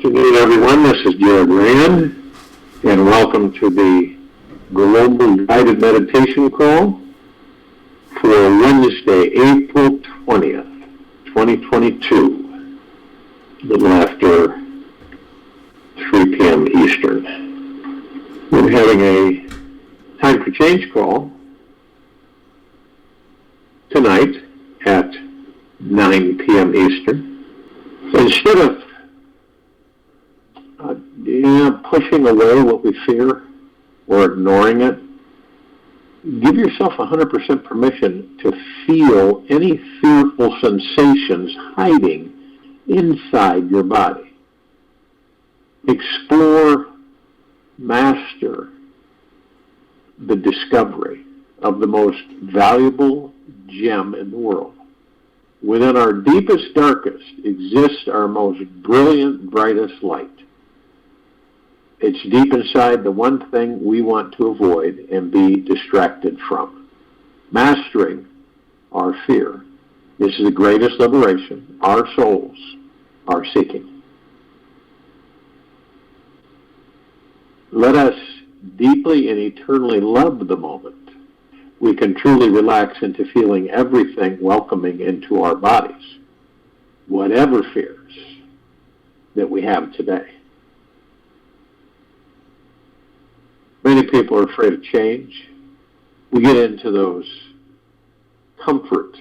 afternoon, everyone. This is Jared Rand, and welcome to the Global Guided Meditation Call for Wednesday, April 20th, 2022, a little after 3 p.m. Eastern. We're having a time for change call tonight at 9 p.m. Eastern. So instead of pushing away what we fear or ignoring it, give yourself 100% permission to feel any fearful sensations hiding inside your body. Explore, master the discovery of the most valuable gem in the world. Within our deepest, darkest exists our most brilliant, brightest light. It's deep inside the one thing we want to avoid and be distracted from. Mastering our fear is the greatest liberation our souls are seeking. Let us deeply and eternally love the moment we can truly relax into feeling everything welcoming into our bodies, whatever fears that we have today. Many people are afraid of change. We get into those comfort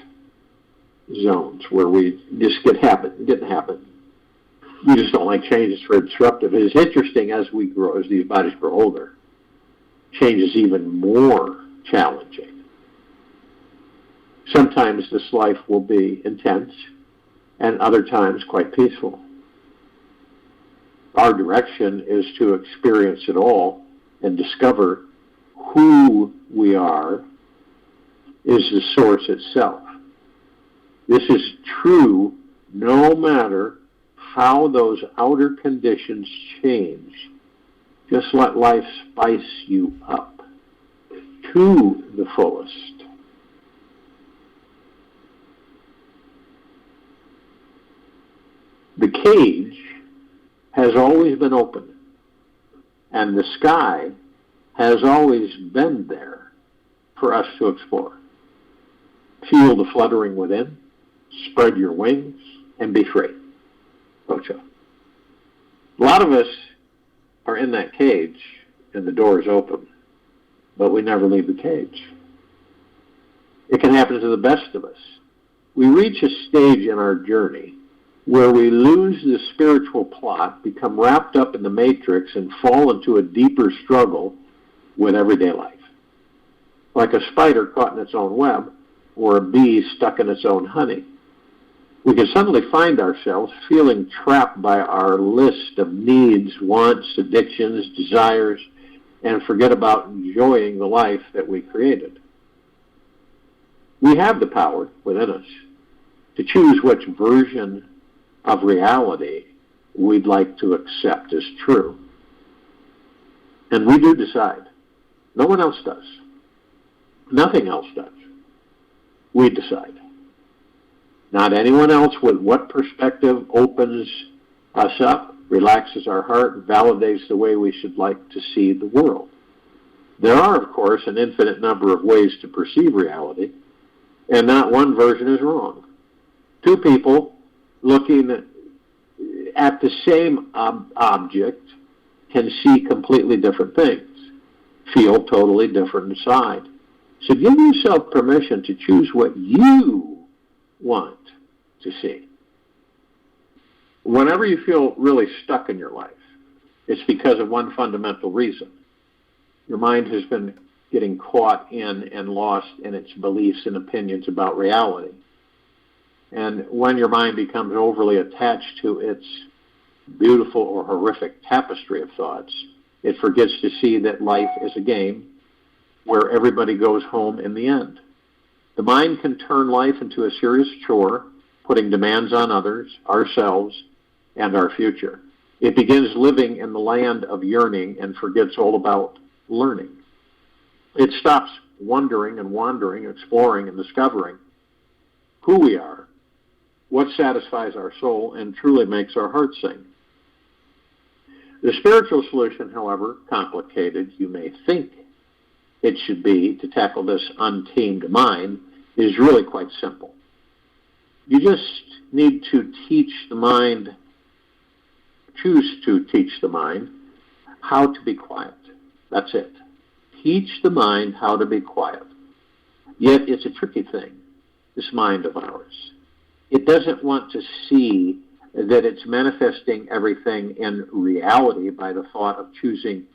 zones where we just get habit. We just don't like change. It's very disruptive. It is interesting as we grow, as these bodies grow older, change is even more challenging. Sometimes this life will be intense, and other times quite peaceful. Our direction is to experience it all and discover who we are is the source itself. This is true no matter how those outer conditions change. Just let life spice you up to the fullest. The cage has always been open, and the sky has always been there for us to explore. Feel the fluttering within, spread your wings, and be free. Ocho. A lot of us are in that cage, and the door is open, but we never leave the cage. It can happen to the best of us. We reach a stage in our journey where we lose the spiritual plot, become wrapped up in the matrix, and fall into a deeper struggle with everyday life. Like a spider caught in its own web, or a bee stuck in its own honey. We can suddenly find ourselves feeling trapped by our list of needs, wants, addictions, desires, and forget about enjoying the life that we created. We have the power within us to choose which version of reality we'd like to accept as true. And we do decide. No one else does. Nothing else does. We decide. Not anyone else with what perspective opens us up, relaxes our heart, validates the way we should like to see the world. There are, of course, an infinite number of ways to perceive reality, and not one version is wrong. Two people looking at the same object can see completely different things, feel totally different inside. So give yourself permission to choose what you want to see. Whenever you feel really stuck in your life, it's because of one fundamental reason. Your mind has been getting caught in and lost in its beliefs and opinions about reality. And when your mind becomes overly attached to its beautiful or horrific tapestry of thoughts, it forgets to see that life is a game where everybody goes home in the end. The mind can turn life into a serious chore, putting demands on others, ourselves, and our future. It begins living in the land of yearning and forgets all about learning. It stops wondering and wandering, exploring and discovering who we are, what satisfies our soul and truly makes our heart sing. The spiritual solution, however complicated you may think it should be to tackle this untamed mind, is really quite simple. You just need to choose to teach the mind how to be quiet. That's it. Teach the mind how to be quiet. Yet it's a tricky thing, this mind of ours. It doesn't want to see that it's manifesting everything in reality by the thought of choosing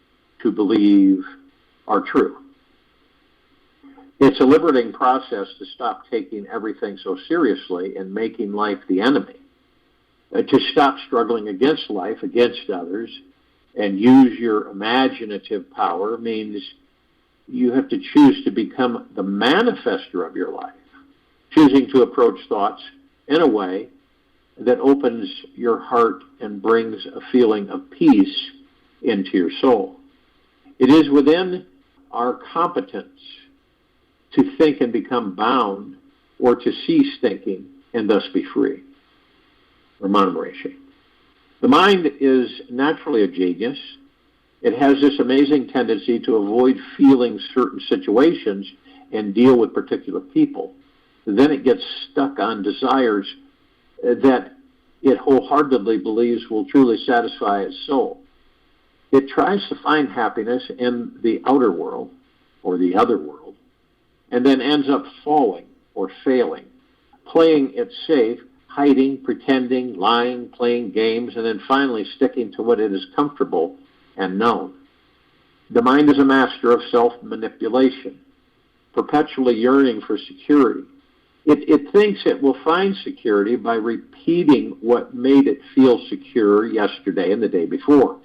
to believe are true. It's a liberating process to stop taking everything so seriously and making life the enemy. To stop struggling against life, against others, and use your imaginative power means you have to choose to become the manifester of your life, choosing to approach thoughts in a way that opens your heart and brings a feeling of peace into your soul. It is within our competence to think and become bound, or to cease thinking and thus be free. Ramana Maharshi. The mind is naturally a genius. It has this amazing tendency to avoid feeling certain situations and deal with particular people. Then it gets stuck on desires that it wholeheartedly believes will truly satisfy its soul. It tries to find happiness in the outer world, or the other world, and then ends up falling or failing, playing it safe, hiding, pretending, lying, playing games, and then finally sticking to what it is comfortable and known. The mind is a master of self-manipulation, perpetually yearning for security. It thinks it will find security by repeating what made it feel secure yesterday and the day before.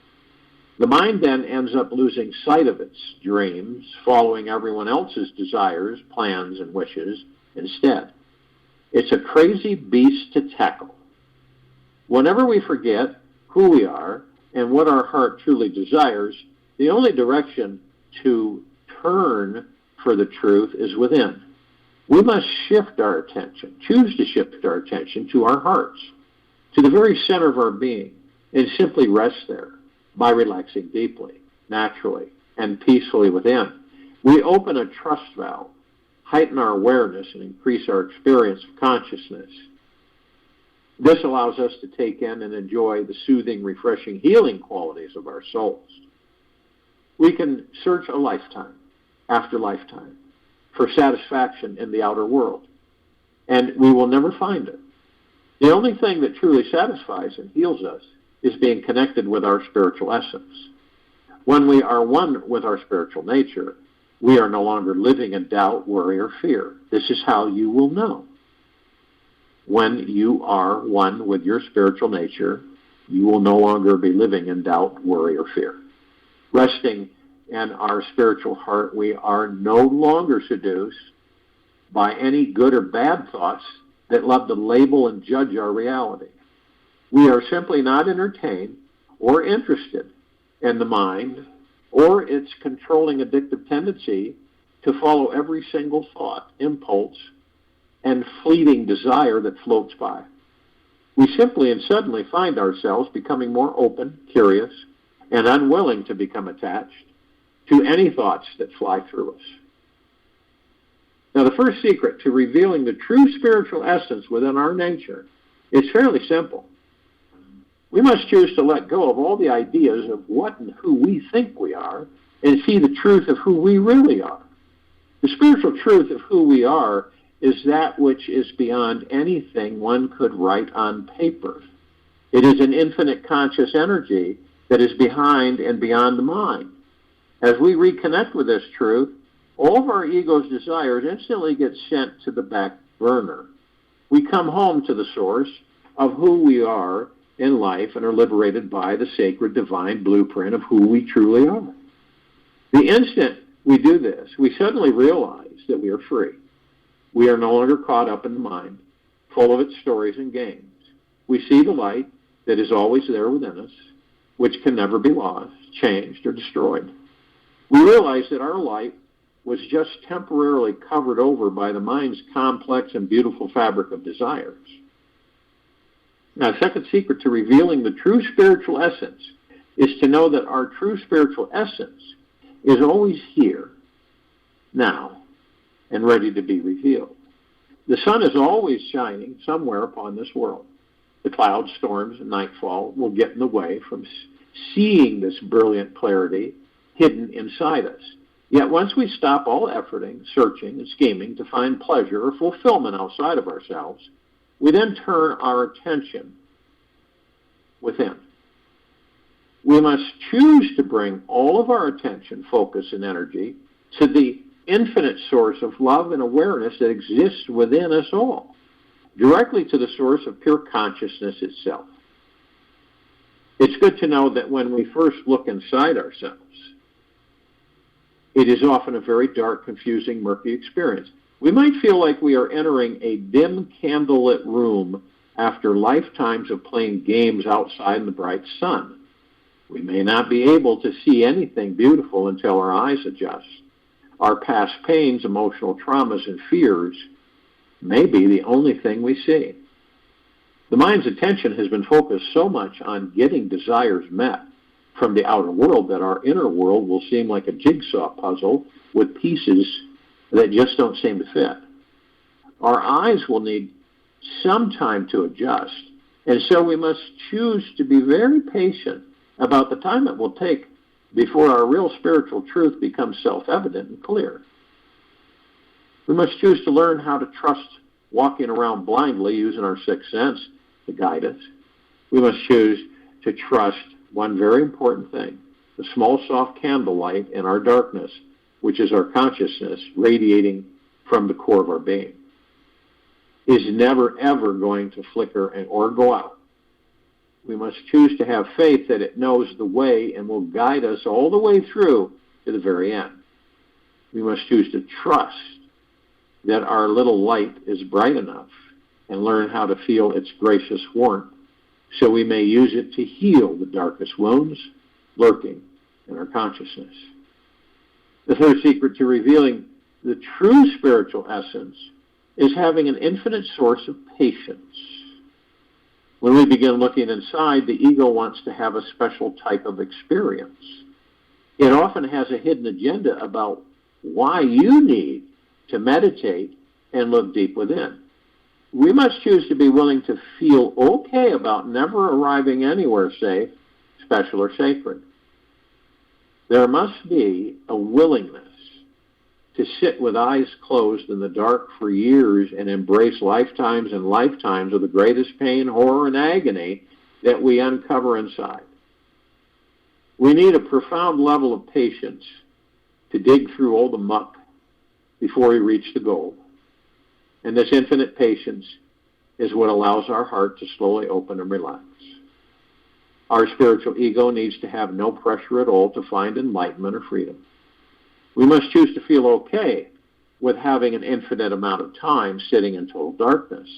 The mind then ends up losing sight of its dreams, following everyone else's desires, plans, and wishes instead. It's a crazy beast to tackle. Whenever we forget who we are and what our heart truly desires, the only direction to turn for the truth is within. We must shift our attention, choose to shift our attention to our hearts, to the very center of our being, and simply rest there by relaxing deeply, naturally, and peacefully within. We open a trust valve, heighten our awareness, and increase our experience of consciousness. This allows us to take in and enjoy the soothing, refreshing, healing qualities of our souls. We can search a lifetime after lifetime for satisfaction in the outer world, and we will never find it. The only thing that truly satisfies and heals us is being connected with our spiritual essence. When we are one with our spiritual nature, we are no longer living in doubt, worry, or fear. This is how you will know. When you are one with your spiritual nature, you will no longer be living in doubt, worry, or fear. Resting in our spiritual heart, we are no longer seduced by any good or bad thoughts that love to label and judge our reality. We are simply not entertained or interested in the mind or its controlling addictive tendency to follow every single thought, impulse, and fleeting desire that floats by. We simply and suddenly find ourselves becoming more open, curious, and unwilling to become attached to any thoughts that fly through us. Now, the first secret to revealing the true spiritual essence within our nature is fairly simple. We must choose to let go of all the ideas of what and who we think we are and see the truth of who we really are. The spiritual truth of who we are is that which is beyond anything one could write on paper. It is an infinite conscious energy that is behind and beyond the mind. As we reconnect with this truth, all of our ego's desires instantly get sent to the back burner. We come home to the source of who we are in life and are liberated by the sacred divine blueprint of who we truly are. The instant we do this, we suddenly realize that we are free. We are no longer caught up in the mind, full of its stories and games. We see the light that is always there within us, which can never be lost, changed, or destroyed. We realize that our light was just temporarily covered over by the mind's complex and beautiful fabric of desires. Now, second secret to revealing the true spiritual essence is to know that our true spiritual essence is always here, now, and ready to be revealed. The sun is always shining somewhere upon this world. The clouds, storms, and nightfall will get in the way from seeing this brilliant clarity hidden inside us. Yet once we stop all efforting, searching, and scheming to find pleasure or fulfillment outside of ourselves, we then turn our attention within. We must choose to bring all of our attention, focus, and energy to the infinite source of love and awareness that exists within us all, directly to the source of pure consciousness itself. It's good to know that when we first look inside ourselves, it is often a very dark, confusing, murky experience. We might feel like we are entering a dim, candlelit room after lifetimes of playing games outside in the bright sun. We may not be able to see anything beautiful until our eyes adjust. Our past pains, emotional traumas, and fears may be the only thing we see. The mind's attention has been focused so much on getting desires met from the outer world that our inner world will seem like a jigsaw puzzle with pieces that just don't seem to fit. Our eyes will need some time to adjust, and so we must choose to be very patient about the time it will take before our real spiritual truth becomes self-evident and clear. We must choose to learn how to trust walking around blindly using our sixth sense to guide us. We must choose to trust one very important thing, the small, soft candlelight in our darkness, which is our consciousness radiating from the core of our being, is never, ever going to flicker or go out. We must choose to have faith that it knows the way and will guide us all the way through to the very end. We must choose to trust that our little light is bright enough and learn how to feel its gracious warmth so we may use it to heal the darkest wounds lurking in our consciousness. The third secret to revealing the true spiritual essence is having an infinite source of patience. When we begin looking inside, the ego wants to have a special type of experience. It often has a hidden agenda about why you need to meditate and look deep within. We must choose to be willing to feel okay about never arriving anywhere safe, special, or sacred. There must be a willingness to sit with eyes closed in the dark for years and embrace lifetimes and lifetimes of the greatest pain, horror, and agony that we uncover inside. We need a profound level of patience to dig through all the muck before we reach the goal. And this infinite patience is what allows our heart to slowly open and relax. Our spiritual ego needs to have no pressure at all to find enlightenment or freedom. We must choose to feel okay with having an infinite amount of time sitting in total darkness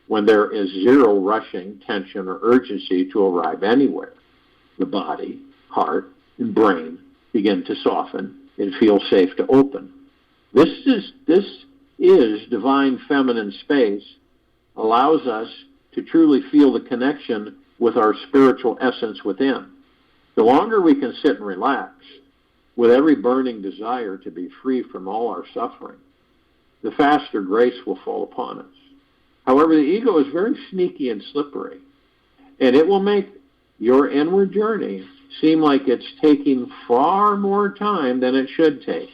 when there is zero rushing, tension, or urgency to arrive anywhere. The body, heart, and brain begin to soften and feel safe to open. This is divine feminine space, allows us to truly feel the connection with our spiritual essence within. The longer we can sit and relax, with every burning desire to be free from all our suffering, the faster grace will fall upon us. However, the ego is very sneaky and slippery, and it will make your inward journey seem like it's taking far more time than it should take.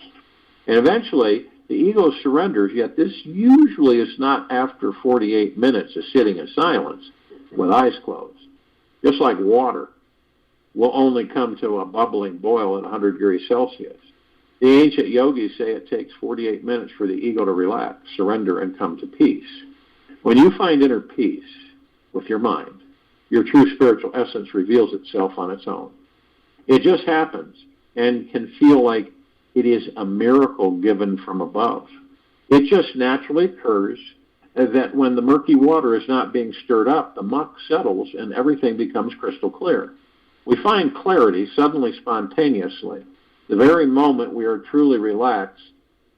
And eventually, the ego surrenders, yet this usually is not after 48 minutes of sitting in silence with eyes closed. Just like water will only come to a bubbling boil at 100 degrees Celsius. The ancient yogis say it takes 48 minutes for the ego to relax, surrender, and come to peace. When you find inner peace with your mind, your true spiritual essence reveals itself on its own. It just happens and can feel like it is a miracle given from above. It just naturally occurs that when the murky water is not being stirred up, the muck settles and everything becomes crystal clear. We find clarity suddenly, spontaneously. The very moment we are truly relaxed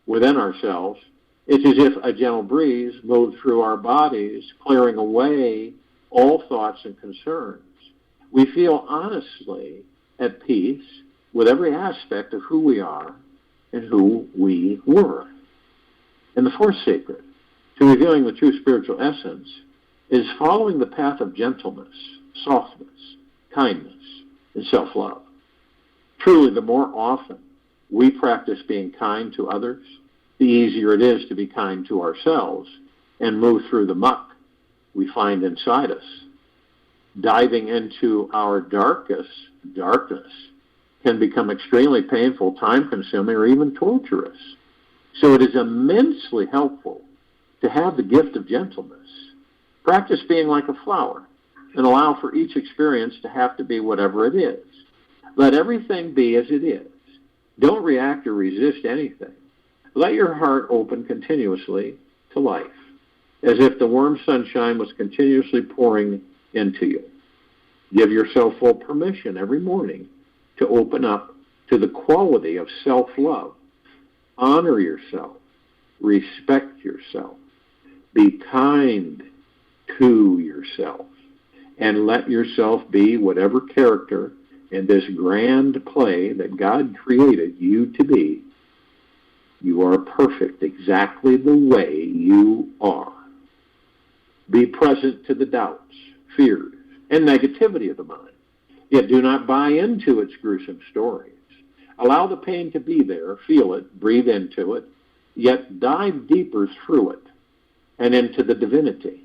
within ourselves, it's as if a gentle breeze moved through our bodies, clearing away all thoughts and concerns. We feel honestly at peace with every aspect of who we are and who we were. And the fourth secret to revealing the true spiritual essence is following the path of gentleness, softness, kindness, and self-love. Truly, the more often we practice being kind to others, the easier it is to be kind to ourselves and move through the muck we find inside us. Diving into our darkest darkness can become extremely painful, time-consuming, or even torturous. So it is immensely helpful to have the gift of gentleness. Practice being like a flower and allow for each experience to have to be whatever it is. Let everything be as it is. Don't react or resist anything. Let your heart open continuously to life, as if the warm sunshine was continuously pouring into you. Give yourself full permission every morning to open up to the quality of self-love. Honor yourself. Respect yourself. Be kind to yourself. And let yourself be whatever character in this grand play that God created you to be. You are perfect exactly the way you are. Be present to the doubts, fears, and negativity of the mind. Yet do not buy into its gruesome stories. Allow the pain to be there, feel it, breathe into it, yet dive deeper through it and into the divinity.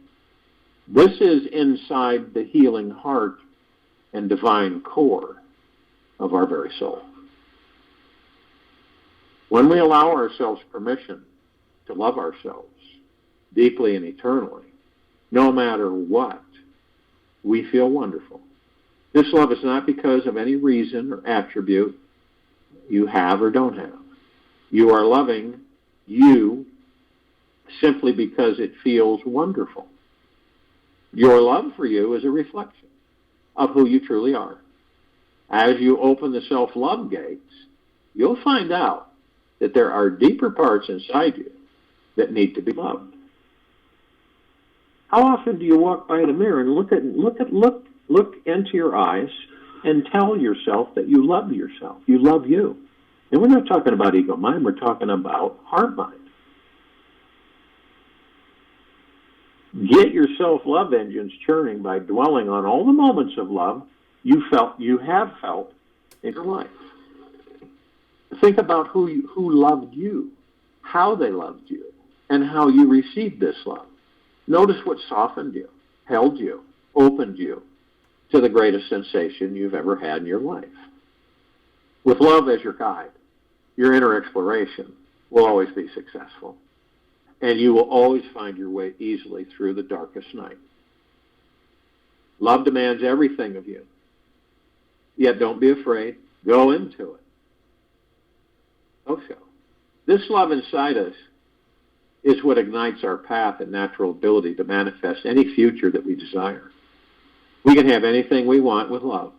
This is inside the healing heart and divine core of our very soul. When we allow ourselves permission to love ourselves deeply and eternally, no matter what, we feel wonderful. This love is not because of any reason or attribute you have or don't have. You are loving you simply because it feels wonderful. Your love for you is a reflection of who you truly are. As you open the self-love gates, you'll find out that there are deeper parts inside you that need to be loved. How often do you walk by the mirror and look into your eyes and tell yourself that you love yourself, you love you? And we're not talking about ego mind, we're talking about heart mind. Get your self-love engines churning by dwelling on all the moments of love you have felt in your life. Think about who loved you, how they loved you, and how you received this love. Notice what softened you, held you, opened you to the greatest sensation you've ever had in your life. With love as your guide, your inner exploration will always be successful, and you will always find your way easily through the darkest night. Love demands everything of you, yet don't be afraid. Go into it. So, this love inside us is what ignites our path and natural ability to manifest any future that we desire. We can have anything we want with love,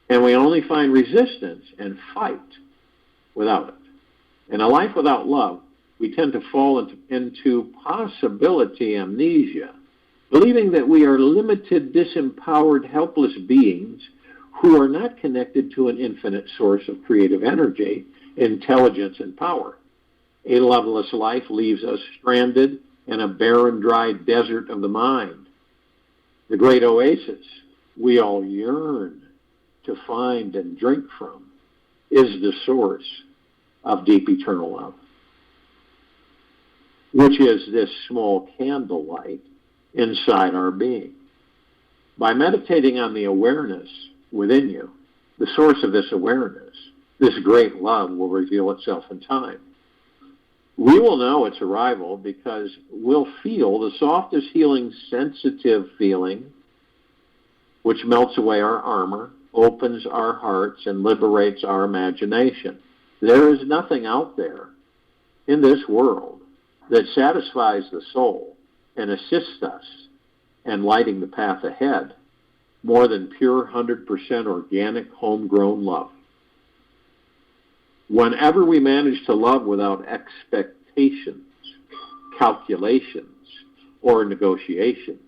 and we only find resistance and fight without it. In a life without love, we tend to fall into possibility amnesia, believing that we are limited, disempowered, helpless beings who are not connected to an infinite source of creative energy, intelligence, and power. A loveless life leaves us stranded in a barren, dry desert of the mind. The great oasis we all yearn to find and drink from is the source of deep eternal love, which is this small candlelight inside our being. By meditating on the awareness within you, the source of this awareness, this great love will reveal itself in time. We will know its arrival because we'll feel the softest healing, sensitive feeling, which melts away our armor, opens our hearts, and liberates our imagination. There is nothing out there in this world that satisfies the soul and assists us in lighting the path ahead more than pure 100% organic, homegrown love. Whenever we manage to love without expectations, calculations, or negotiations,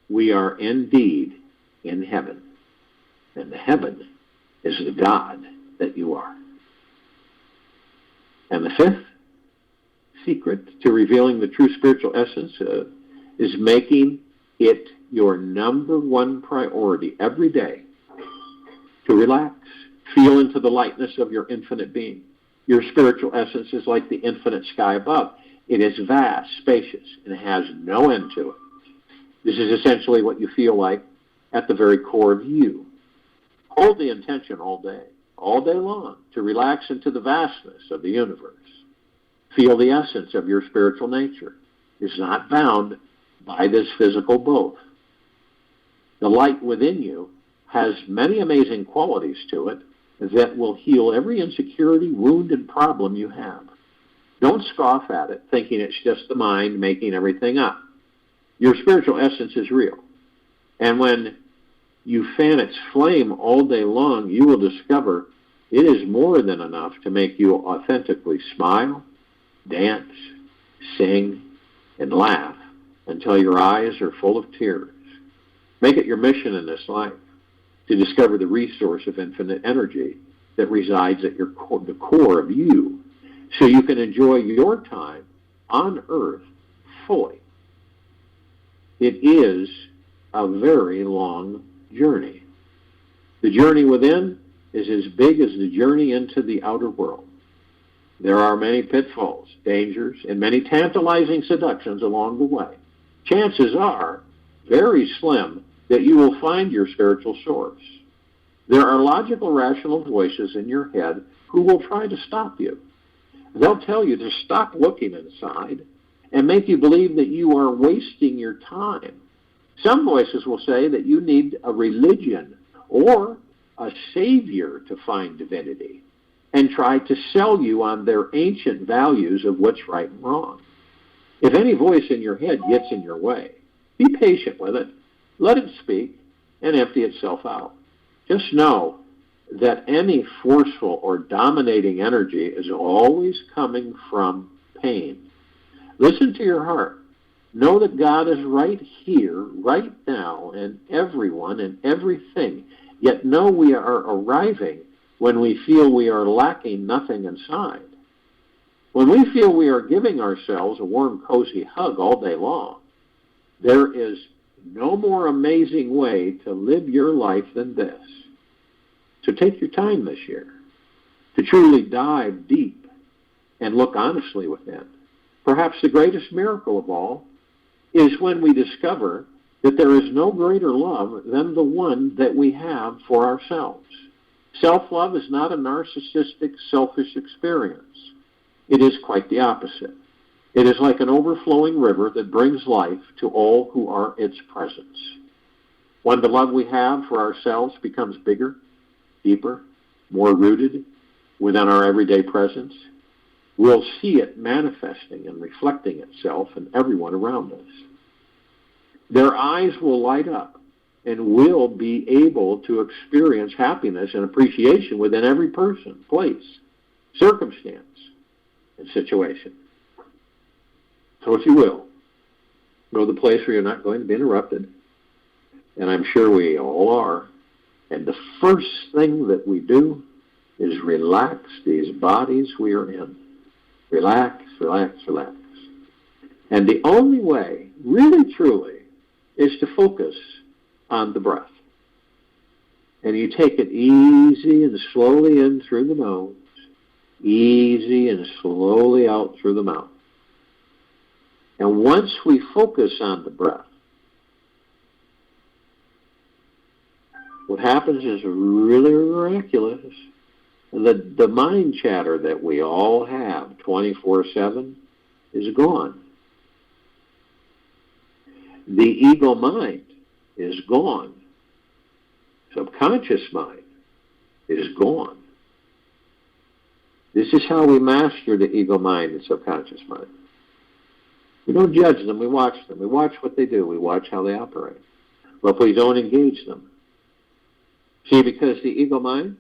we are indeed in heaven. And heaven is the God that you are. And the fifth secret to revealing the true spiritual essence is making it your number one priority every day to relax, feel into the lightness of your infinite being. Your spiritual essence is like the infinite sky above. It is vast, spacious, and has no end to it. This is essentially what you feel like at the very core of you. Hold the intention all day long, to relax into the vastness of the universe. Feel the essence of your spiritual nature is not bound by this physical both. The light within you has many amazing qualities to it that will heal every insecurity, wound, and problem you have. Don't scoff at it, thinking it's just the mind making everything up. Your spiritual essence is real. And when you fan its flame all day long, you will discover it is more than enough to make you authentically smile, dance, sing, and laugh until your eyes are full of tears. Make it your mission in this life to discover the resource of infinite energy that resides at the core of you, so you can enjoy your time on Earth fully. It is a very long journey. The journey within is as big as the journey into the outer world. There are many pitfalls, dangers, and many tantalizing seductions along the way. Chances are very slim that you will find your spiritual source. There are logical, rational voices in your head who will try to stop you. They'll tell you to stop looking inside and make you believe that you are wasting your time. Some voices will say that you need a religion or a savior to find divinity, and try to sell you on their ancient values of what's right and wrong. If any voice in your head gets in your way, be patient with it, let it speak, and empty itself out. Just know that any forceful or dominating energy is always coming from pain. Listen to your heart. Know that God is right here, right now, in everyone and everything. Yet know we are arriving when we feel we are lacking nothing inside. When we feel we are giving ourselves a warm, cozy hug all day long, there is no more amazing way to live your life than this. So take your time this year to truly dive deep and look honestly within. Perhaps the greatest miracle of all is when we discover that there is no greater love than the one that we have for ourselves. Self-love is not a narcissistic, selfish experience. It is quite the opposite. It is like an overflowing river that brings life to all who are its presence. When the love we have for ourselves becomes bigger, deeper, more rooted within our everyday presence, we'll see it manifesting and reflecting itself in everyone around us. Their eyes will light up and will be able to experience happiness and appreciation within every person, place, circumstance, and situation. So if you will, go to the place where you're not going to be interrupted, and I'm sure we all are, and the first thing that we do is relax these bodies we are in. Relax, relax, relax. And the only way, really truly, is to focus on the breath. And you take it easy and slowly in through the nose, easy and slowly out through the mouth. And once we focus on the breath, what happens is really miraculous. The mind chatter that we all have 24/7 is gone. The ego mind is gone. Subconscious mind is gone. This is how we master the ego mind and subconscious mind. We don't judge them, we watch them. We watch what they do, we watch how they operate. But we don't engage them. See, because the ego mind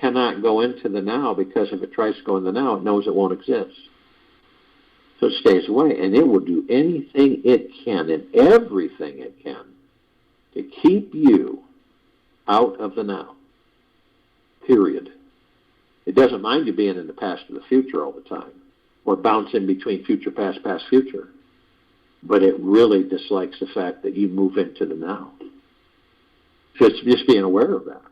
cannot go into the now, because if it tries to go in the now, it knows it won't exist. So it stays away, and it will do anything it can and everything it can to keep you out of the now. period. It doesn't mind you being in the past or the future all the time, or bouncing between future, past, future. But it really dislikes the fact that you move into the now. So it's just being aware of that.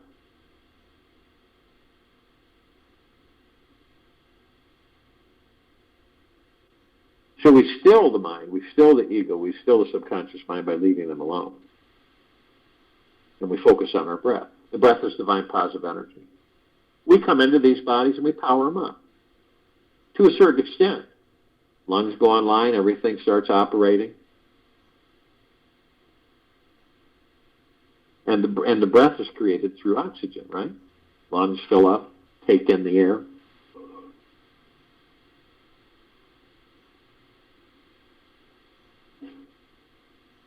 So we still the mind, we still the ego, we still the subconscious mind by leaving them alone. And we focus on our breath. The breath is divine positive energy. We come into these bodies and we power them up to a certain extent. Lungs go online, everything starts operating. And the breath is created through oxygen, right? Lungs fill up, take in the air.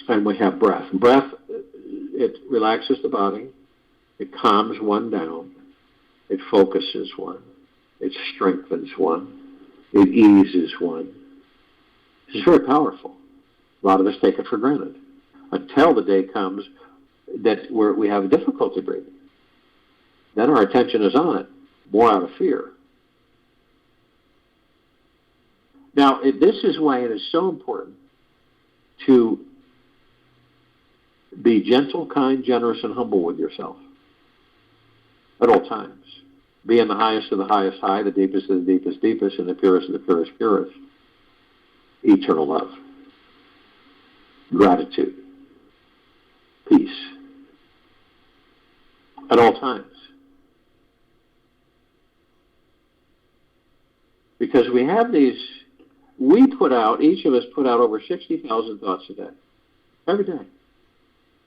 And we have breath. Breath, it relaxes the body. It calms one down. It focuses one. It strengthens one. It eases one. It's very powerful. A lot of us take it for granted until the day comes that we have difficulty breathing. Then our attention is on it, more out of fear. Now, this is why it is so important to be gentle, kind, generous, and humble with yourself at all times. Be in the highest of the highest high, the deepest of the deepest deepest, and the purest of the purest purest. Eternal love. Gratitude. Peace. At all times. Because we have these, each of us put out over 60,000 thoughts a day. Every day.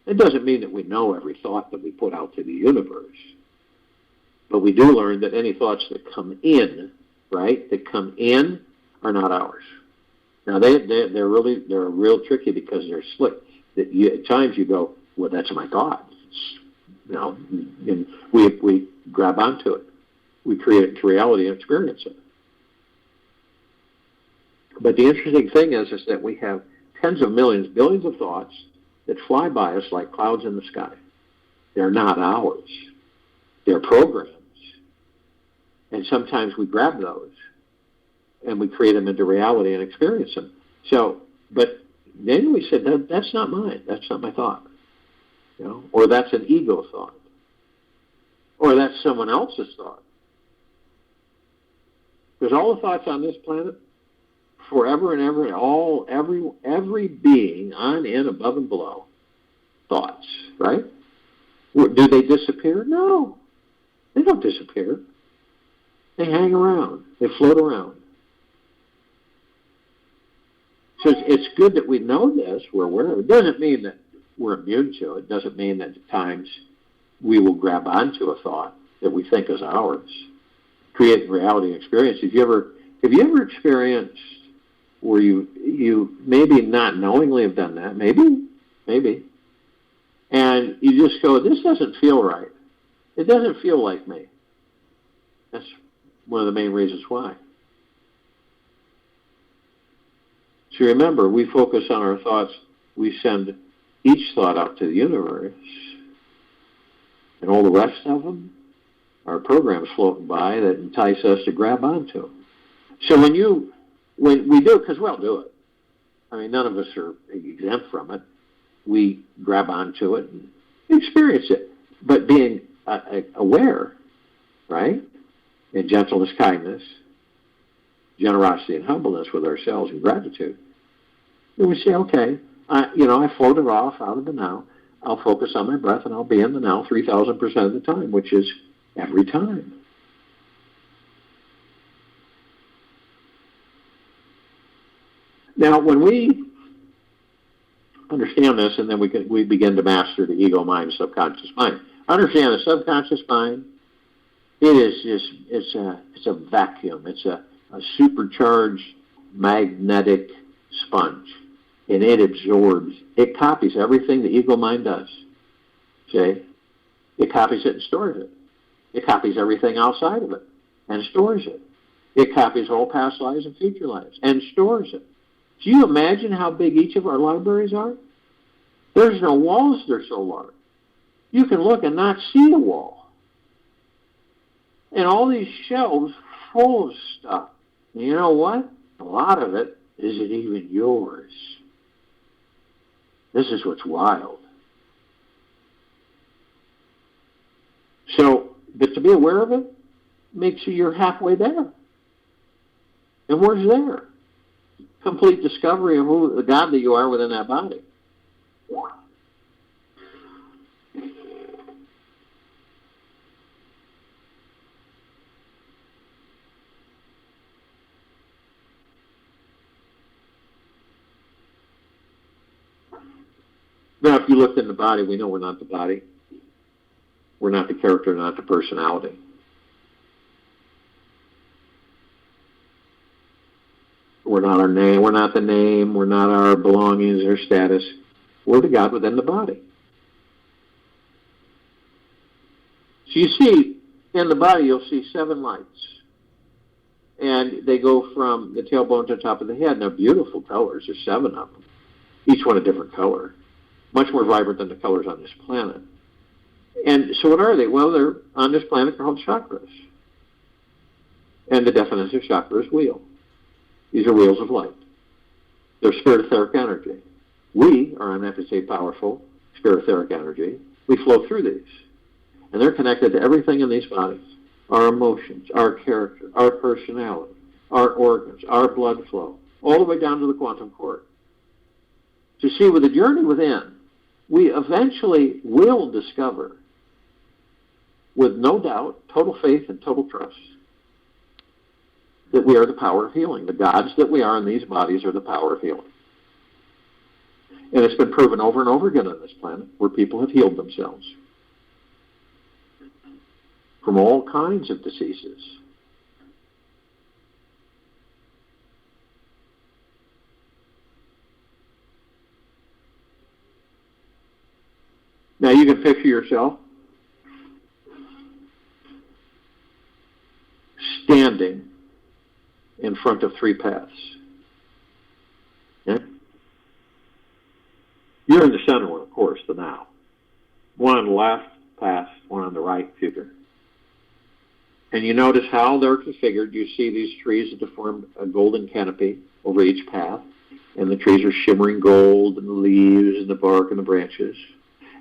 It doesn't mean that we know every thought that we put out to the universe. But we do learn that any thoughts that come in, right, that come in are not ours. Now, they're real tricky because they're slick. At times you go, well, that's my thought. And we grab onto it. We create it into reality and experience it. But the interesting thing is that we have tens of millions, billions of thoughts that fly by us like clouds in the sky. They're not ours. They're programs. And sometimes we grab those and we create them into reality and experience them. But then we said, that's not mine. That's not my thought. Or that's an ego thought. Or that's someone else's thought. Because all the thoughts on this planet, forever and ever, every being on, in, above, and below, thoughts, right? Do they disappear? No. They don't disappear. They hang around. They float around. So it's good that we know this. We're aware of it. It doesn't mean that we're immune to it. It doesn't mean that at times we will grab onto a thought that we think is ours. Create reality experience. Have you ever experienced where you maybe not knowingly have done that? Maybe. And you just go, this doesn't feel right. It doesn't feel like me. That's one of the main reasons why. So remember, we focus on our thoughts. We send each thought out to the universe. And all the rest of them are programs floating by that entice us to grab onto them. So when we do it, because we'll do it. I mean, none of us are exempt from it. We grab onto it and experience it. But being aware, right? In gentleness, kindness, generosity, and humbleness with ourselves and gratitude. Then we say, okay, I floated off out of the now. I'll focus on my breath and I'll be in the now 3,000% of the time, which is every time. Now, when we understand this, and then we begin to master the ego mind, subconscious mind. Understand the subconscious mind. It's a vacuum. It's a supercharged magnetic sponge, and it absorbs. It copies everything the ego mind does. Okay, it copies it and stores it. It copies everything outside of it and stores it. It copies all past lives and future lives and stores it. Do you imagine how big each of our libraries are? There's no walls, they're so large. You can look and not see a wall. And all these shelves full of stuff. And you know what? A lot of it isn't even yours. This is what's wild. So, but to be aware of it makes you're halfway there. And where's there? Complete discovery of who the God that you are within that body. Now, if you looked in the body, we know we're not the body. We're not the character, not the personality. We're not our name. We're not the name. We're not our belongings or status. We're the God within the body. So you see, in the body, you'll see 7 lights. And they go from the tailbone to the top of the head. And they're beautiful colors. There's 7 of them. Each one a different color. Much more vibrant than the colors on this planet. And so what are they? Well, they're on this planet called chakras. And the definition of chakra is wheel. These are wheels of light. They're spirit etheric energy. We are, I'm happy to say, powerful spirit etheric energy. We flow through these. And they're connected to everything in these bodies. Our emotions, our character, our personality, our organs, our blood flow, all the way down to the quantum core. To see with the journey within, we eventually will discover, with no doubt, total faith and total trust, that we are the power of healing. The gods that we are in these bodies are the power of healing. And it's been proven over and over again on this planet where people have healed themselves from all kinds of diseases. Now you can picture yourself standing in front of 3 paths. Yeah? You're in the center one, of course, the now. One on the left, past, one on the right, future. And you notice how they're configured. You see these trees that form a golden canopy over each path. And the trees are shimmering gold, and the leaves, and the bark, and the branches.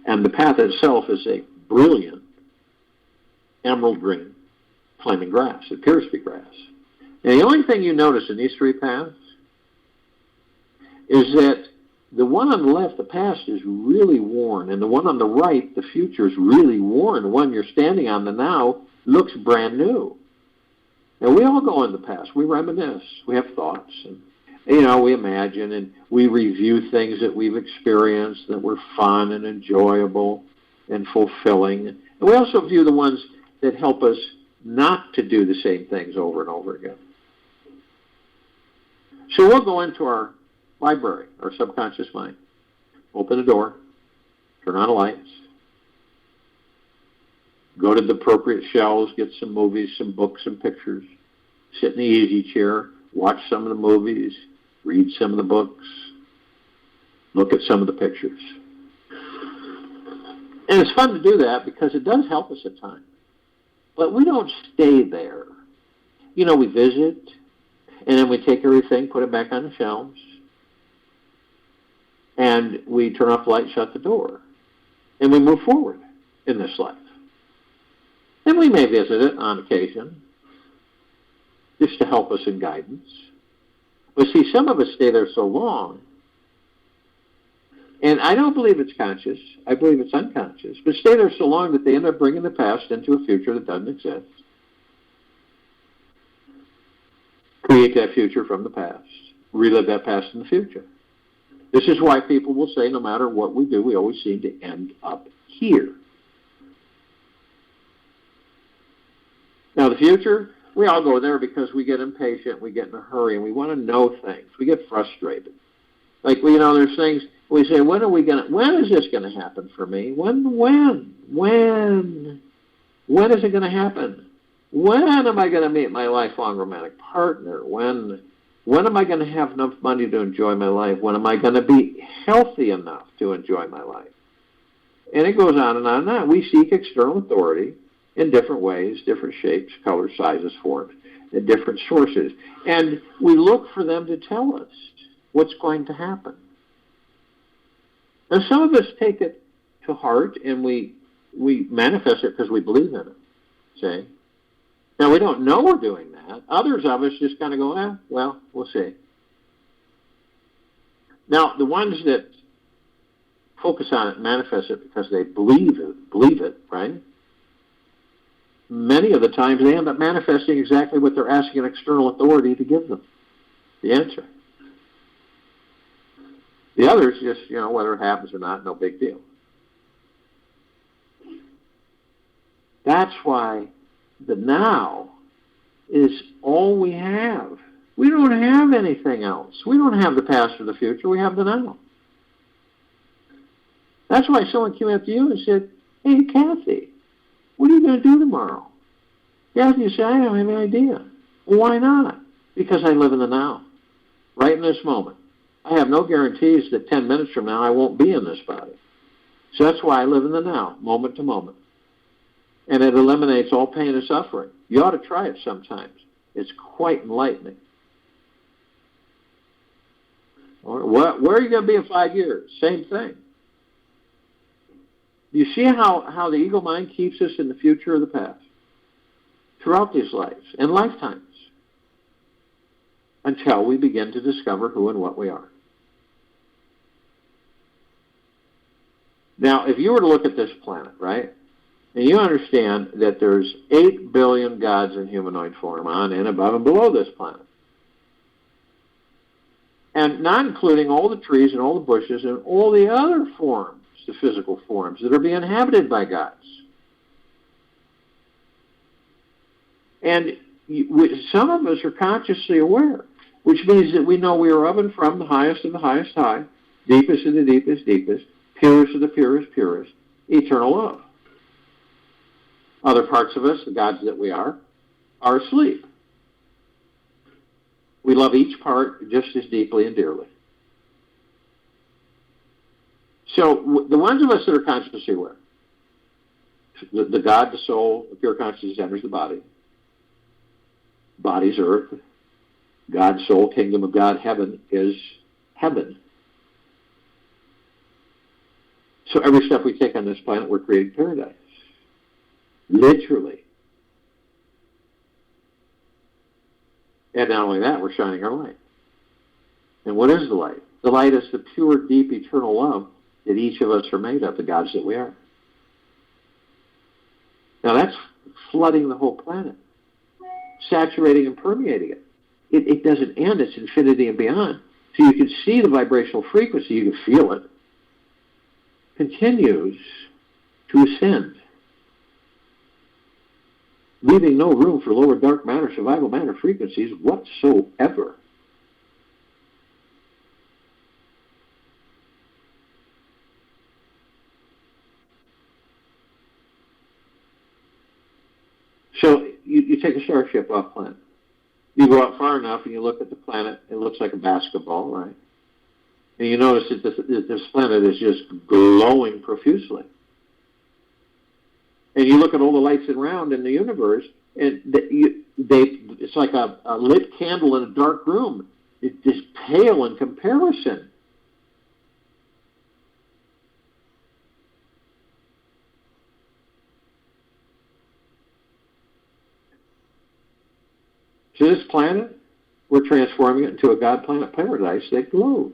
And the path itself is a brilliant emerald green, flaming grass. It appears to be grass. Now, the only thing you notice in these 3 paths is that the one on the left, the past, is really worn, and the one on the right, the future, is really worn. The one you're standing on, the now, looks brand new. Now, we all go in the past. We reminisce. We have thoughts, and we imagine, and we review things that we've experienced that were fun and enjoyable and fulfilling. And we also view the ones that help us not to do the same things over and over again. So we'll go into our library, our subconscious mind. Open the door, turn on the lights, go to the appropriate shelves, get some movies, some books, some pictures, sit in the easy chair, watch some of the movies, read some of the books, look at some of the pictures. And it's fun to do that because it does help us at times. But we don't stay there. We visit, and then we take everything, put it back on the shelves, and we turn off the light, shut the door, and we move forward in this life. And we may visit it on occasion, just to help us in guidance. But see, some of us stay there so long, and I don't believe it's conscious, I believe it's unconscious, but stay there so long that they end up bringing the past into a future that doesn't exist. Create that future from the past. Relive that past in the future. This is why people will say no matter what we do, we always seem to end up here. Now the future, we all go there because we get impatient, we get in a hurry, and we want to know things. We get frustrated. Like, there's things, we say, when is this going to happen for me? When is it going to happen? When am I going to meet my lifelong romantic partner? When am I going to have enough money to enjoy my life? When am I going to be healthy enough to enjoy my life? And it goes on and on and on. We seek external authority in different ways, different shapes, colors, sizes, forms, and different sources. And we look for them to tell us what's going to happen. And some of us take it to heart, and we manifest it because we believe in it, see? Now, we don't know we're doing that. Others of us just kind of go, well, we'll see. Now, the ones that focus on it and manifest it because they believe it, right? Many of the times they end up manifesting exactly what they're asking an external authority to give them, the answer. The others just, whether it happens or not, no big deal. That's why the now is all we have. We don't have anything else. We don't have the past or the future. We have the now. That's why someone came up to you and said, hey, Kathy, what are you going to do tomorrow? Kathy, you say, I don't have any idea. Well, why not? Because I live in the now, right in this moment. I have no guarantees that 10 minutes from now I won't be in this body. So that's why I live in the now, moment to moment. And it eliminates all pain and suffering. You ought to try it sometimes. It's quite enlightening. Where are you going to be in 5 years? Same thing. You see how the ego mind keeps us in the future or the past? Throughout these lives and lifetimes. Until we begin to discover who and what we are. Now, if you were to look at this planet, right, and you understand that there's 8 billion gods in humanoid form on and above and below this planet, and not including all the trees and all the bushes and all the other forms, the physical forms that are being inhabited by gods. And some of us are consciously aware, which means that we know we are of and from the highest of the highest high, deepest of the deepest deepest, purest of the purest purest, eternal love. Other parts of us, the gods that we are asleep. We love each part just as deeply and dearly. So the ones of us that are consciously aware, the God, the soul, the pure consciousness enters the body. Body's earth. God, soul, kingdom of God, heaven is heaven. So every step we take on this planet, we're creating paradise. Literally. And not only that, we're shining our light. And what is the light? The light is the pure, deep, eternal love that each of us are made of, the gods that we are. Now that's flooding the whole planet, saturating and permeating it. It doesn't end, it's infinity and beyond. So you can see the vibrational frequency, you can feel it, continues to ascend, leaving no room for lower dark matter, survival matter frequencies whatsoever. So you take a starship off planet. You go out far enough and you look at the planet, it looks like a basketball, right? And you notice that this planet is just glowing profusely. And you look at all the lights around in the universe, and it's like a lit candle in a dark room. It's just pale in comparison. So this planet, we're transforming it into a God planet paradise that glows.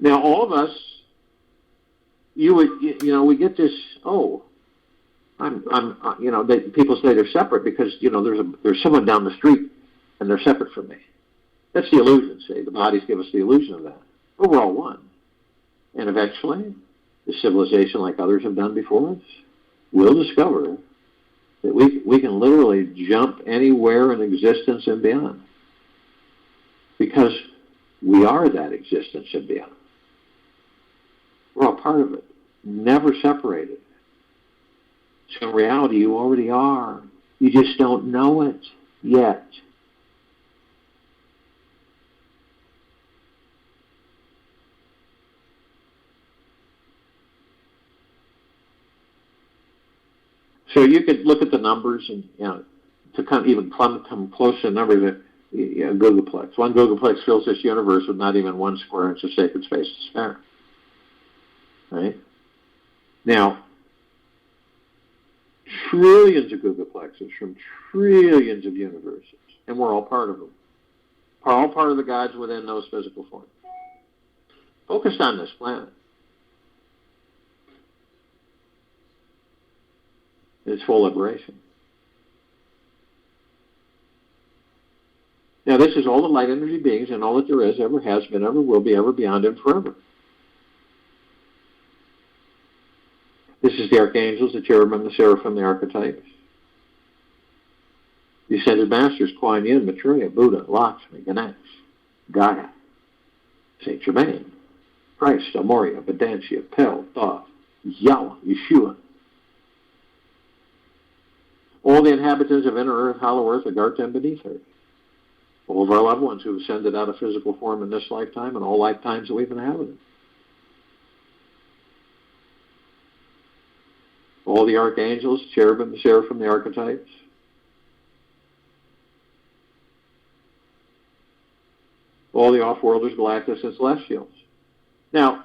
Now, all of us, we get this. Oh, people say they're separate because there's someone down the street and they're separate from me. That's the illusion. See, the bodies give us the illusion of that. But we're all one, and eventually, the civilization, like others have done before us, will discover that we can literally jump anywhere in existence and beyond, because we are that existence and beyond. We're all part of it, never separated. So in reality, you already are. You just don't know it yet. So you could look at the numbers and, to even come close to the numbers, googolplex. One googolplex fills this universe with not even 1 square inch of sacred space to spare. Right? Now, trillions of googolplexes from trillions of universes, and we're all part of them. We're all part of the gods within those physical forms. Focused on this planet. It's full liberation. Now, this is all the light energy beings and all that there is, ever has been, ever will be, ever beyond, and forever. This is the archangels, the cherubim, the seraphim, the archetypes. The ascended masters, Kuan Yin, Maitreya, Buddha, Lakshmi, Ganesh, Gaia, Saint Germain, Christ, Amoria, Vedantia, Pel, Thoth, Yahweh, Yeshua. All the inhabitants of inner earth, hollow earth, Agartha, and beneath earth. All of our loved ones who have ascended out of physical form in this lifetime and all lifetimes that we've inhabited. All the archangels, cherubim, the seraphim, the archetypes. All the off-worlders, galactics, and celestials. Now,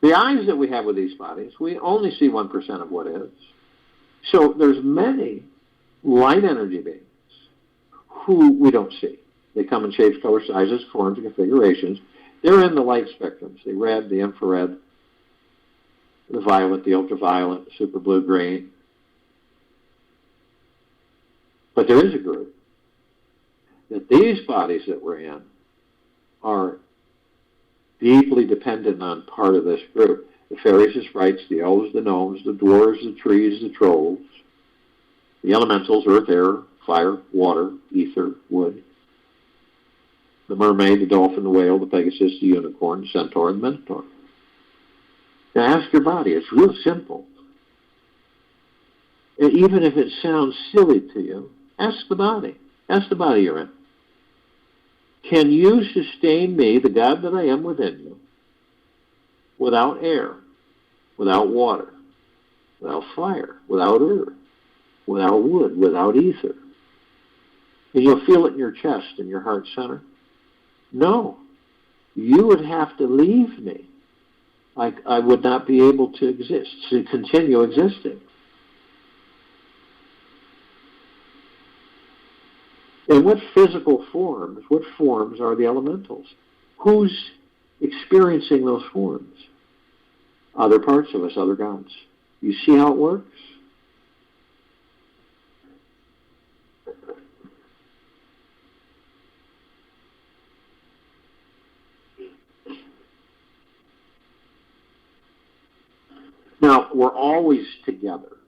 the eyes that we have with these bodies, we only see 1% of what is. So there's many light energy beings who we don't see. They come in shapes, colors, sizes, forms, and configurations. They're in the light spectrums, the red, the infrared, the violet, the ultraviolet, the super blue-green. But there is a group that these bodies that we're in are deeply dependent on part of this group. The fairies, the sprites, the elves, the gnomes, the dwarves, the trees, the trolls, the elementals, earth, air, fire, water, ether, wood, the mermaid, the dolphin, the whale, the pegasus, the unicorn, the centaur, and the minotaur. Now ask your body. It's real simple. And even if it sounds silly to you, ask the body. Ask the body you're in. Can you sustain me, the God that I am within you, without air, without water, without fire, without earth, without wood, without ether? And you'll feel it in your chest, in your heart center. No. You would have to leave me. I would not be able to exist, to continue existing. And what physical forms, what forms are the elementals? Who's experiencing those forms? Other parts of us, other gods. You see how it works? Now, we're always together.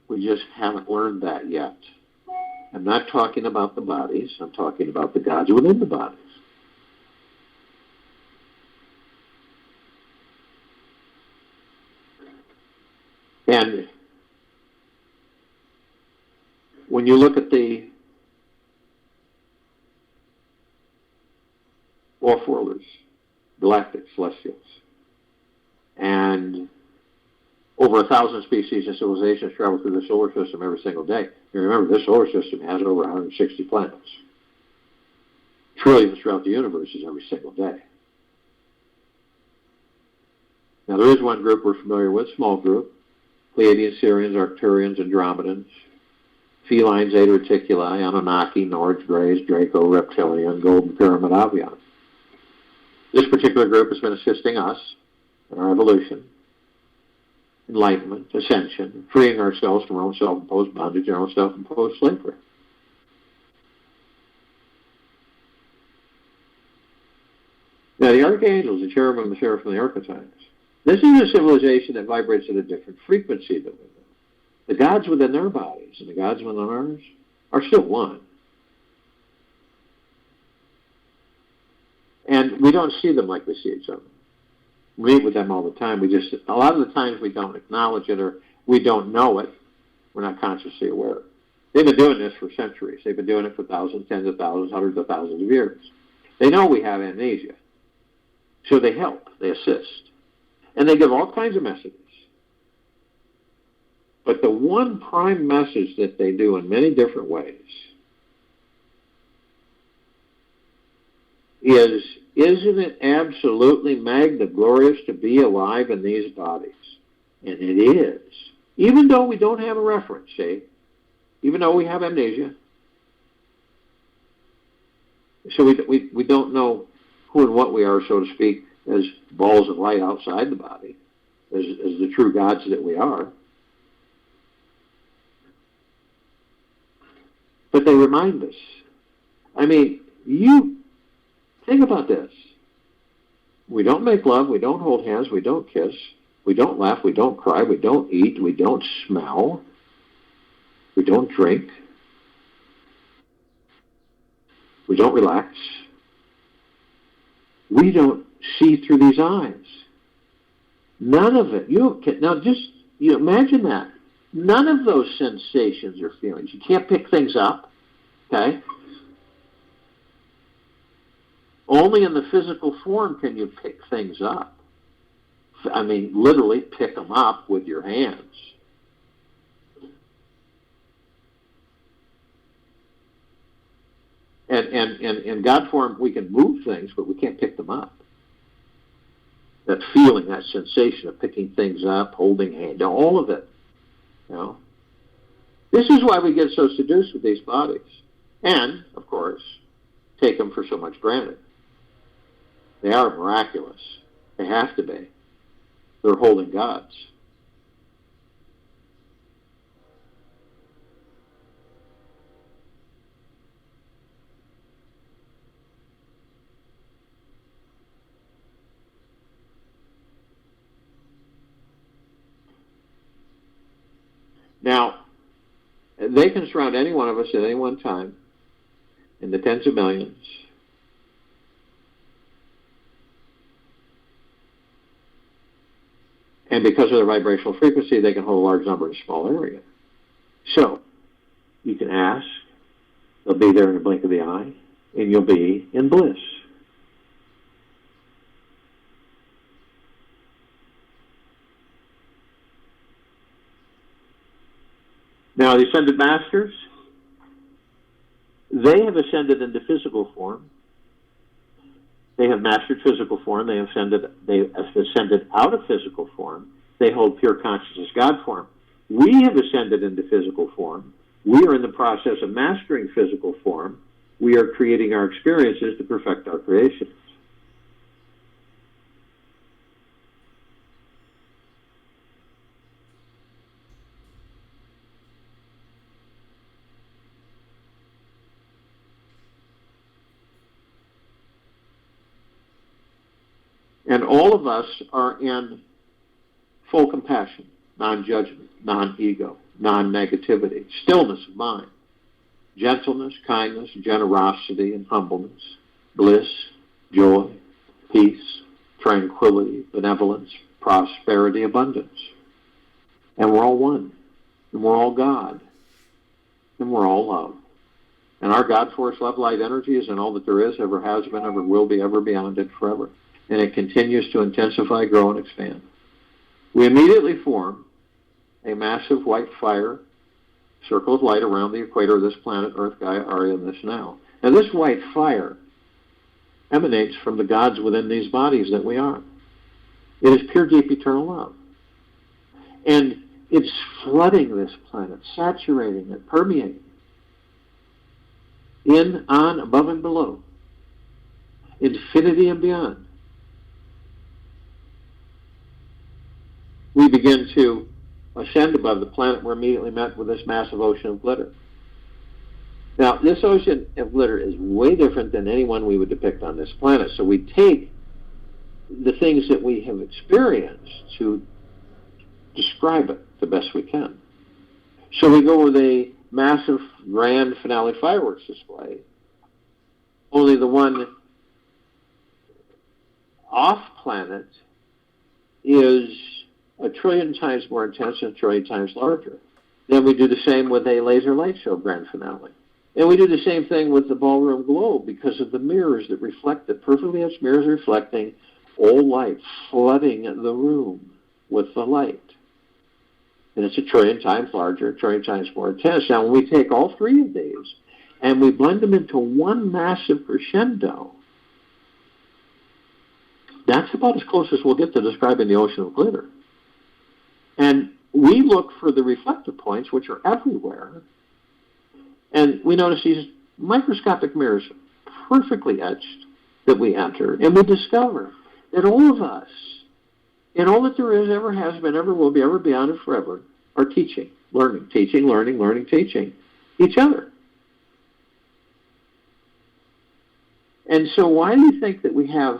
We just haven't learned that yet. I'm not talking about the bodies. I'm talking about the gods within the bodies. And when you look at the off-worlders, galactic celestials, and over 1,000 species and civilizations travel through the solar system every single day. You remember, this solar system has over 160 planets. Trillions throughout the universes every single day. Now, there is one group we're familiar with, small group. Pleiadians, Sirians, Arcturians, Andromedans, felines, Eta Reticuli, Anunnaki, Nords, Greys, Draco, Reptilian, Golden Pyramid, Avian. This particular group has been assisting us in our evolution, enlightenment, ascension, freeing ourselves from our own self-imposed bondage and our own self-imposed slavery. Now, the archangels, the cherubim, the seraphim, the archetypes. This is a civilization that vibrates at a different frequency than we do. The gods within their bodies and the gods within ours are still one. And we don't see them like we see each other. We meet with them all the time. A lot of the times we don't acknowledge it or we don't know it. We're not consciously aware. They've been doing this for centuries. They've been doing it for thousands, tens of thousands, hundreds of thousands of years. They know we have amnesia. So they help. They assist. And they give all kinds of messages. But the one prime message that they do in many different ways is, isn't it absolutely magna-glorious to be alive in these bodies? And it is. Even though we don't have a reference, see? Even though we have amnesia. So we don't know who and what we are, so to speak, as balls of light outside the body, as the true gods that we are. But they remind us. I mean, you think about this. We don't make love, we don't hold hands, we don't kiss, we don't laugh, we don't cry, we don't eat, we don't smell, we don't drink, we don't relax. We don't see through these eyes. None of it. Now just imagine that. None of those sensations or feelings. You can't pick things up, okay? Only in the physical form can you pick things up. I mean, literally pick them up with your hands. And in God form, we can move things, but we can't pick them up. That feeling, that sensation of picking things up, holding hands, all of it. This is why we get so seduced with these bodies. And, of course, take them for so much granted. They are miraculous. They have to be. They're holding gods. Now, they can surround any one of us at any one time in the tens of millions. And because of their vibrational frequency, they can hold a large number in a small area. So, you can ask, they'll be there in the blink of the eye, and you'll be in bliss. Now, the Ascended Masters, they have ascended into physical form. They have mastered physical form. They have ascended out of physical form. They hold pure consciousness God form. We have ascended into physical form. We are in the process of mastering physical form. We are creating our experiences to perfect our creations. And all of us are in full compassion, non-judgment, non-ego, non-negativity, stillness of mind, gentleness, kindness, generosity, and humbleness, bliss, joy, peace, tranquility, benevolence, prosperity, abundance. And we're all one. And we're all God. And we're all love. And our God force, love, light, energy is in all that there is, ever has been, ever will be, ever beyond it, forever. And it continues to intensify, grow, and expand. We immediately form a massive white fire circle of light around the equator of this planet, Earth, Gaia, Arya, and this now. Now, this white fire emanates from the gods within these bodies that we are. It is pure, deep, eternal love. And it's flooding this planet, saturating it, permeating in, on, above, and below, infinity and beyond. We begin to ascend above the planet. We're immediately met with this massive ocean of glitter. Now, this ocean of glitter is way different than any one we would depict on this planet. So we take the things that we have experienced to describe it the best we can. So we go with a massive grand finale fireworks display. Only the one off-planet is a trillion times more intense and a trillion times larger. Then we do the same with a laser light show grand finale. And we do the same thing with the ballroom globe because of the mirrors that reflect it. Perfectly etched mirrors reflecting all light, flooding the room with the light. And it's a trillion times larger, a trillion times more intense. Now, when we take all three of these and we blend them into one massive crescendo, that's about as close as we'll get to describing the ocean of glitter. And we look for the reflective points, which are everywhere, and we notice these microscopic mirrors perfectly etched that we enter, and we discover that all of us, and all that there is, ever has been, ever will be, ever beyond, and forever, are teaching, learning, teaching, learning, learning, teaching each other. And so why do you think that we have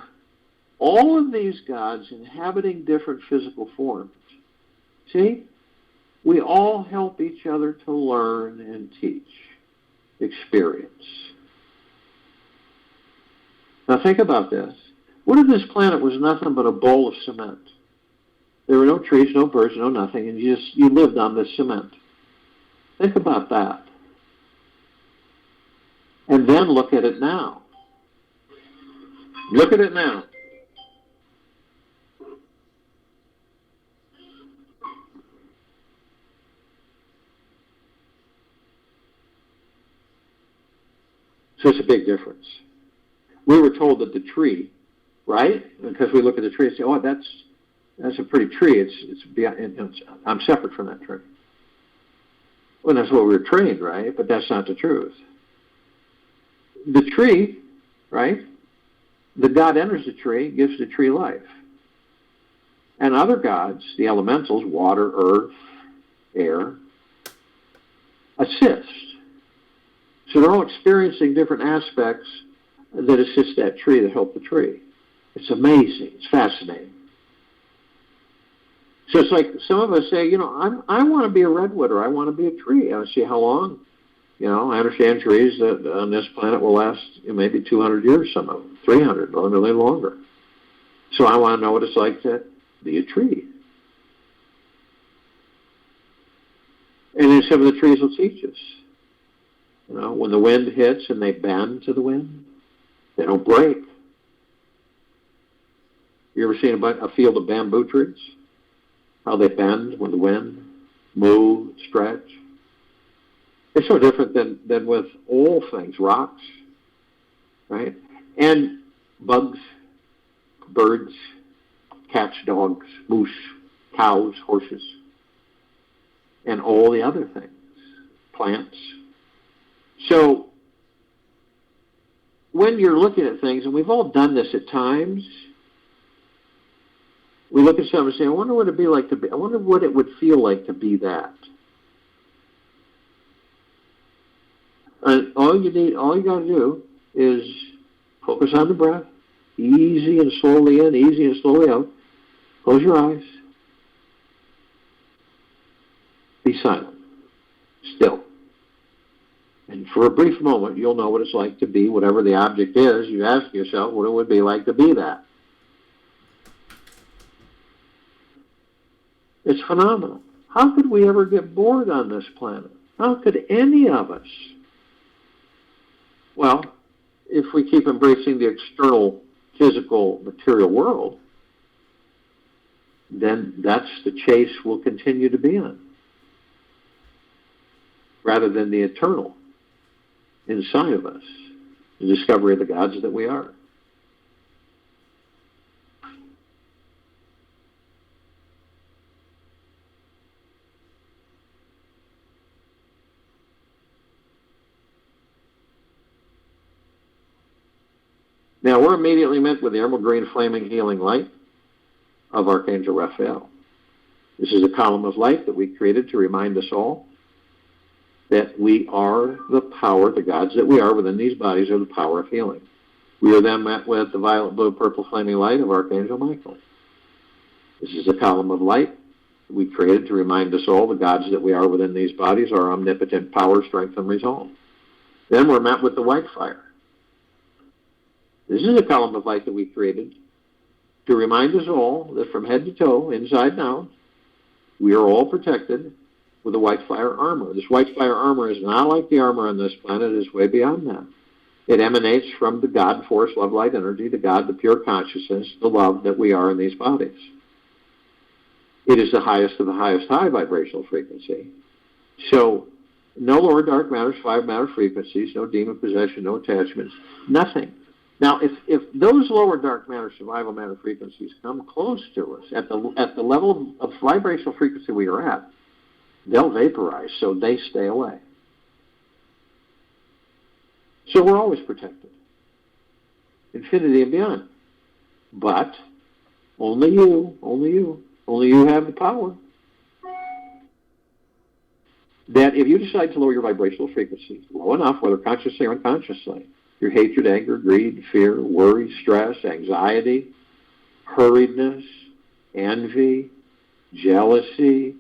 all of these gods inhabiting different physical forms? See? We all help each other to learn and teach, experience. Now think about this. What if this planet was nothing but a bowl of cement? There were no trees, no birds, no nothing, and you lived on this cement. Think about that. And then look at it now. Look at it now. So it's a big difference. We were told that the tree, right? Because we look at the tree and say, oh, that's a pretty tree. I'm separate from that tree. Well, that's what we were trained, right? But that's not the truth. The tree, right? The God enters the tree, gives the tree life. And other gods, the elementals, water, earth, air, assist. So they're all experiencing different aspects that assist that tree, that help the tree. It's amazing. It's fascinating. So it's like some of us say, I want to be a redwood, or I want to be a tree. I see how long. I understand trees that on this planet will last maybe 200 years, some of them, 300, or really longer. So I want to know what it's like to be a tree. And then some of the trees will teach us. When the wind hits and they bend to the wind, they don't break. You ever seen a field of bamboo trees? How they bend when the wind, move, stretch. It's so different than with all things, rocks, right? And bugs, birds, cats, dogs, moose, cows, horses, and all the other things, plants. So when you're looking at things, and we've all done this at times, we look at something and say, I wonder what it'd be like to be, I wonder what it would feel like to be that. And all you got to do is focus on the breath, easy and slowly in, easy and slowly out. Close your eyes. Be silent. Still. And for a brief moment, you'll know what it's like to be whatever the object is. You ask yourself what it would be like to be that. It's phenomenal. How could we ever get bored on this planet? How could any of us? Well, if we keep embracing the external, physical, material world, then that's the chase we'll continue to be on, rather than the eternal inside of us, the discovery of the gods that we are. Now, we're immediately met with the emerald green flaming healing light of Archangel Raphael. This is a column of light that we created to remind us all that we are the power, the gods that we are within these bodies are the power of healing. We are then met with the violet, blue, purple flaming light of Archangel Michael. This is a column of light that we created to remind us all the gods that we are within these bodies are omnipotent power, strength, and resolve. Then we're met with the white fire. This is a column of light that we created to remind us all that from head to toe, inside and out, we are all protected with a white fire armor. This white fire armor is not like the armor on this planet. It is way beyond that. It emanates from the God force, love, light, energy, the God, the pure consciousness, the love that we are in these bodies. It is the highest of the highest high vibrational frequency. So, no lower dark matter, 5 matter frequencies, no demon possession, no attachments, nothing. Now, if those lower dark matter, survival matter frequencies come close to us, at the level of vibrational frequency we are at, they'll vaporize, so they stay away. So we're always protected. Infinity and beyond. But only you have the power. That if you decide to lower your vibrational frequency low enough, whether consciously or unconsciously, your hatred, anger, greed, fear, worry, stress, anxiety, hurriedness, envy, jealousy,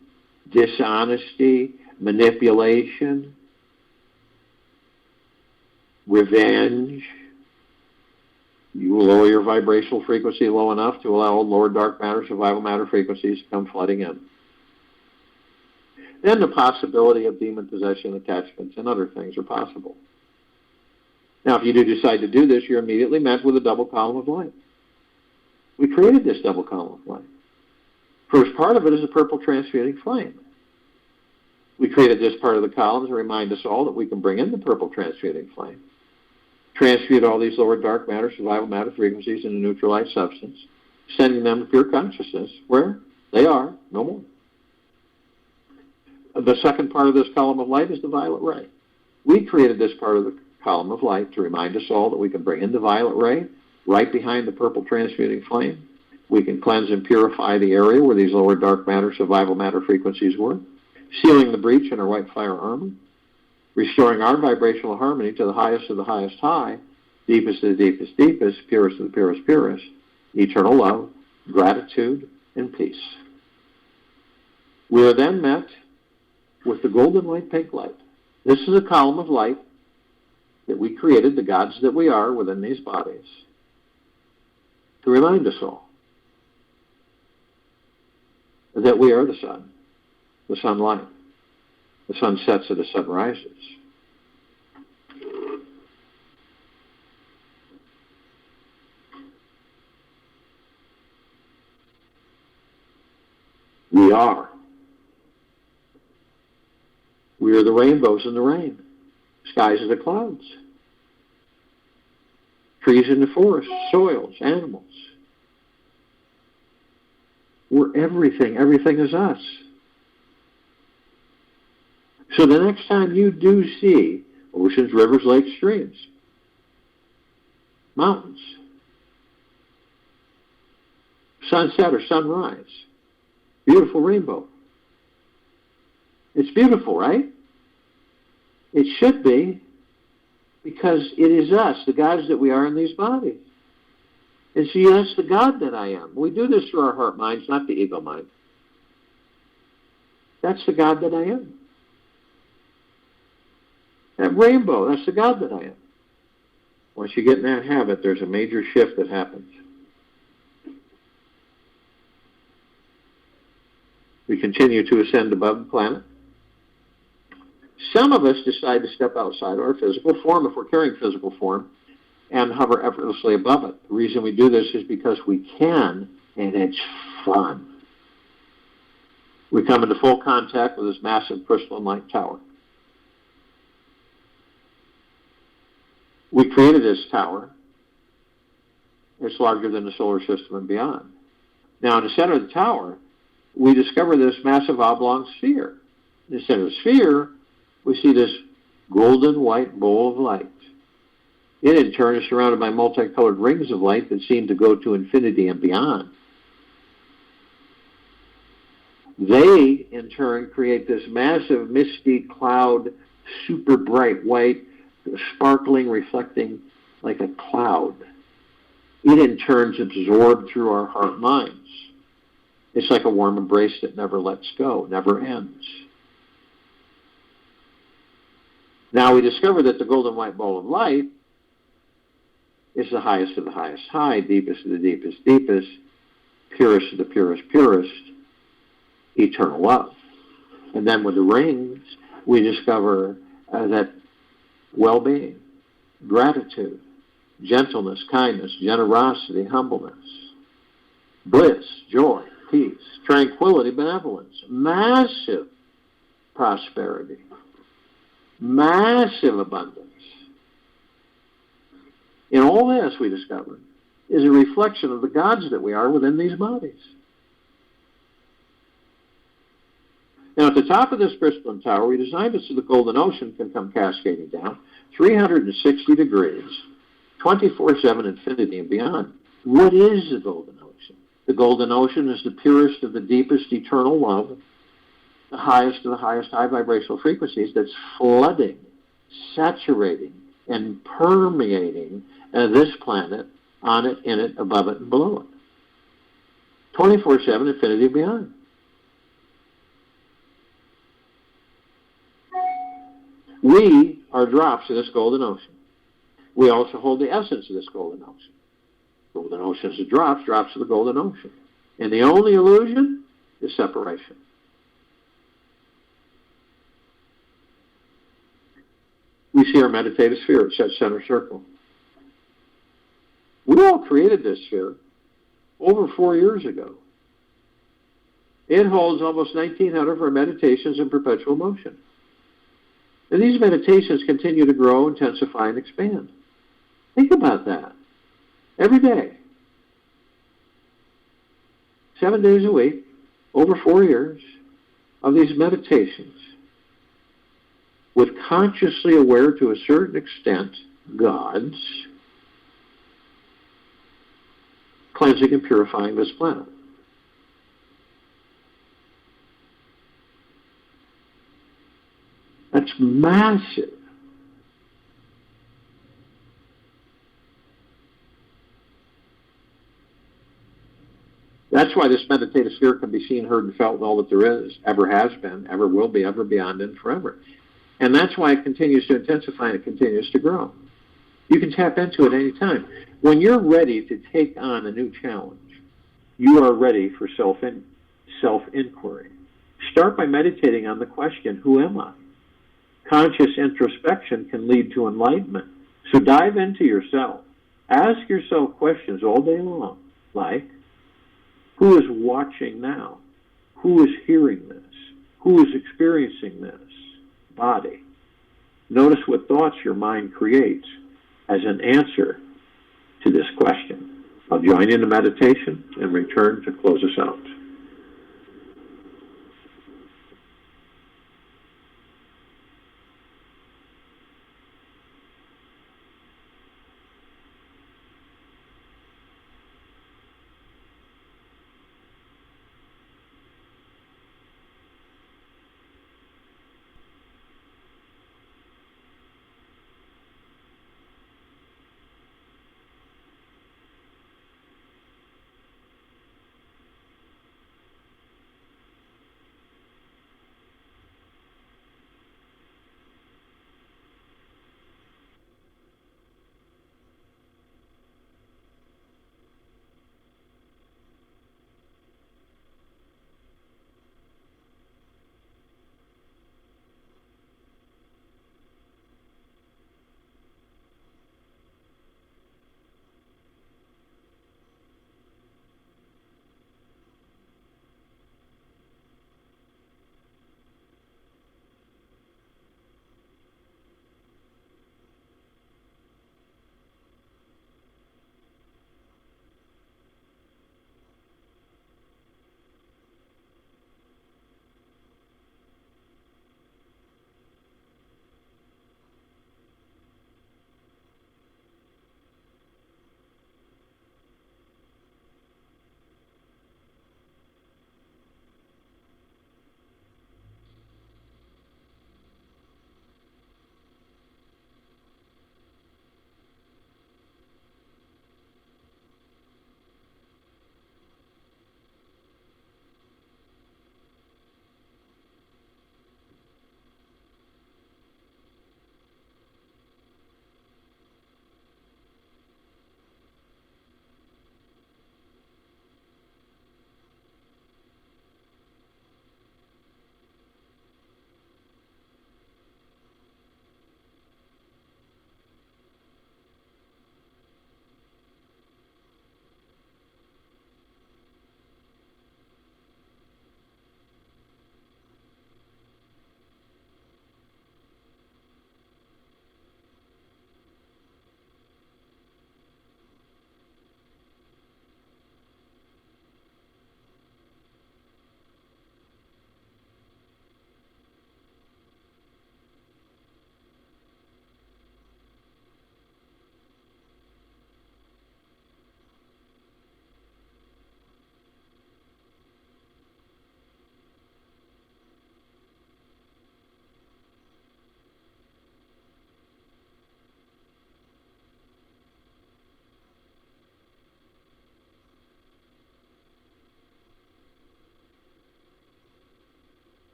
dishonesty, manipulation, revenge, you will lower your vibrational frequency low enough to allow lower dark matter, survival matter frequencies to come flooding in. Then the possibility of demon possession, attachments, and other things are possible. Now, if you do decide to do this, you're immediately met with a double column of light. We created this double column of light. First part of it is a purple transmuting flame. We created this part of the column to remind us all that we can bring in the purple transmuting flame, transmute all these lower dark matter, survival matter frequencies into neutralized substance, sending them to pure consciousness, where they are, no more. The second part of this column of light is the violet ray. We created this part of the column of light to remind us all that we can bring in the violet ray right behind the purple transmuting flame. We can cleanse and purify the area where these lower dark matter, survival matter frequencies were, sealing the breach in our white fire armor, restoring our vibrational harmony to the highest of the highest high, deepest of the deepest deepest, purest of the purest purest, eternal love, gratitude, and peace. We are then met with the golden white pink light. This is a column of light that we created, the gods that we are within these bodies, to remind us all that we are the sunlight. The sun sets and the sun rises. We are. We are the rainbows in the rain, skies in the clouds, trees in the forest, soils, animals. We're everything. Everything is us. So the next time you do see oceans, rivers, lakes, streams, mountains, sunset or sunrise, beautiful rainbow. It's beautiful, right? It should be, because it is us, the gods that we are in these bodies. And see, that's the God that I am. We do this through our heart minds, not the ego mind. That's the God that I am. That rainbow, that's the God that I am. Once you get in that habit, there's a major shift that happens. We continue to ascend above the planet. Some of us decide to step outside our physical form, if we're carrying physical form, and hover effortlessly above it. The reason we do this is because we can, and it's fun. We come into full contact with this massive crystalline light tower. We created this tower. It's larger than the solar system and beyond. Now, in the center of the tower, we discover this massive oblong sphere. In the center of the sphere, we see this golden white bowl of light. It, in turn, is surrounded by multicolored rings of light that seem to go to infinity and beyond. They, in turn, create this massive misty cloud, super bright white, sparkling, reflecting like a cloud. It, in turn, is absorbed through our heart minds. It's like a warm embrace that never lets go, never ends. Now we discover that the golden white ball of light is the highest of the highest high, deepest of the deepest deepest, purest of the purest purest, eternal love. And then with the rings, we discover that well-being, gratitude, gentleness, kindness, generosity, humbleness, bliss, joy, peace, tranquility, benevolence, massive prosperity, massive abundance. And all this, we discovered, is a reflection of the gods that we are within these bodies. Now, at the top of this crystalline tower, we designed it so the golden ocean can come cascading down 360 degrees, 24/7 infinity and beyond. What is the golden ocean? The golden ocean is the purest of the deepest eternal love, the highest of the highest high vibrational frequencies that's flooding, saturating, and permeating this planet, on it, in it, above it, and below it. 24/7 infinity and beyond. We are drops in this golden ocean. We also hold the essence of this golden ocean. Golden ocean is the drops of the golden ocean. And the only illusion is separation. We see our meditative sphere. It's that center circle. We all created this sphere over 4 years ago. It holds almost 1,900 of our meditations in perpetual motion. And these meditations continue to grow, intensify, and expand. Think about that. Every day. 7 days a week, over 4 years, of these meditations, with consciously aware, to a certain extent, gods, cleansing and purifying this planet. That's massive. That's why this meditative sphere can be seen, heard, and felt in all that there is, ever has been, ever will be, ever beyond, and forever. And that's why it continues to intensify and it continues to grow. You can tap into it any time. When you're ready to take on a new challenge, you are ready for self-inquiry. Start by meditating on the question, who am I? Conscious introspection can lead to enlightenment. So dive into yourself. Ask yourself questions all day long, like, who is watching now? Who is hearing this? Who is experiencing this? Body. Notice what thoughts your mind creates as an answer to this question. I'll join in the meditation and return to close us out.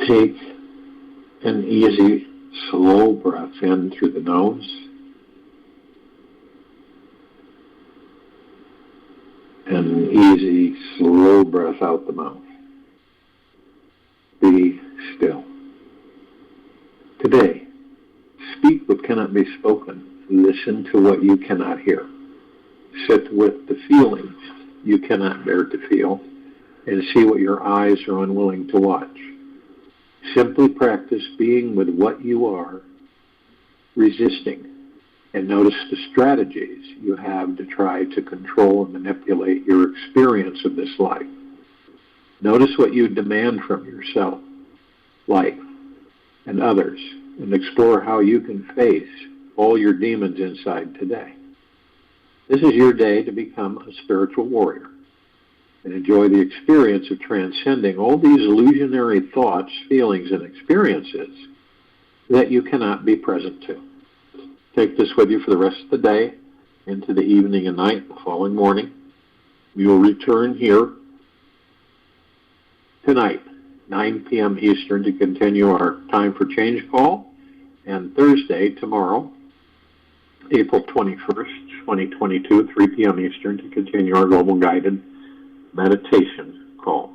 Take an easy, slow breath in through the nose. And an easy, slow breath out the mouth. Be still. Today, speak what cannot be spoken. Listen to what you cannot hear. Sit with the feelings you cannot bear to feel, and see what your eyes are unwilling to watch. Simply practice being with what you are resisting, and notice the strategies you have to try to control and manipulate your experience of this life. Notice what you demand from yourself, life, and others, and explore how you can face all your demons inside today. This is your day to become a spiritual warrior and enjoy the experience of transcending all these illusionary thoughts, feelings, and experiences that you cannot be present to. Take this with you for the rest of the day, into the evening and night, the following morning. We will return here tonight, 9 p.m. Eastern, to continue our Time for Change call, and Thursday, tomorrow, April 21st, 2022, 3 p.m. Eastern, to continue our Global Guided Meditation call.